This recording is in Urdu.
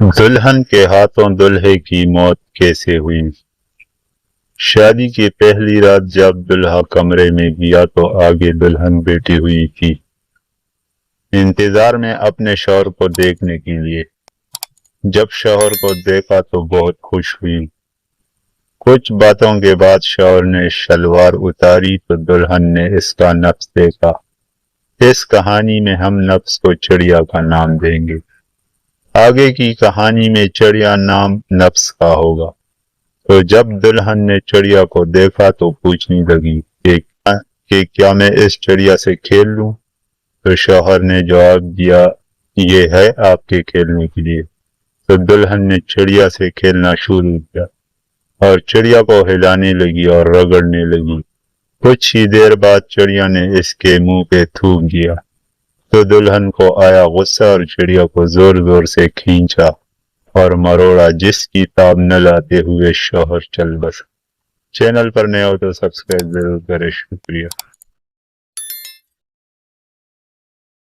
دلہن کے ہاتھوں دلہے کی موت کیسے ہوئی؟ شادی کی پہلی رات جب دلہا کمرے میں گیا تو آگے دلہن بیٹھی ہوئی تھی، انتظار میں اپنے شوہر کو دیکھنے کے لیے۔ جب شوہر کو دیکھا تو بہت خوش ہوئی۔ کچھ باتوں کے بعد شوہر نے شلوار اتاری تو دلہن نے اس کا نفس دیکھا۔ اس کہانی میں ہم نفس کو چڑیا کا نام دیں گے۔ آگے کی کہانی میں چڑیا نام نفس کا ہوگا۔ تو جب دلہن نے چڑیا کو دیکھا تو پوچھنے لگی کہ کیا میں اس چڑیا سے کھیل لوں؟ تو شوہر نے جواب دیا، یہ ہے آپ کے کھیلنے کے لیے۔ تو دلہن نے چڑیا سے کھیلنا شروع کیا اور چڑیا کو ہلانے لگی اور رگڑنے لگی۔ کچھ ہی دیر بعد چڑیا نے اس کے منہ پہ تھوک دیا تو دلہن کو آیا غصہ اور چڑیا کو زور زور سے کھینچا اور مروڑا، جس کی تاب نہ لاتے ہوئے شوہر چل بسا۔ چینل پر نئے ہو تو سبسکرائب ضرور کریں۔ شکریہ۔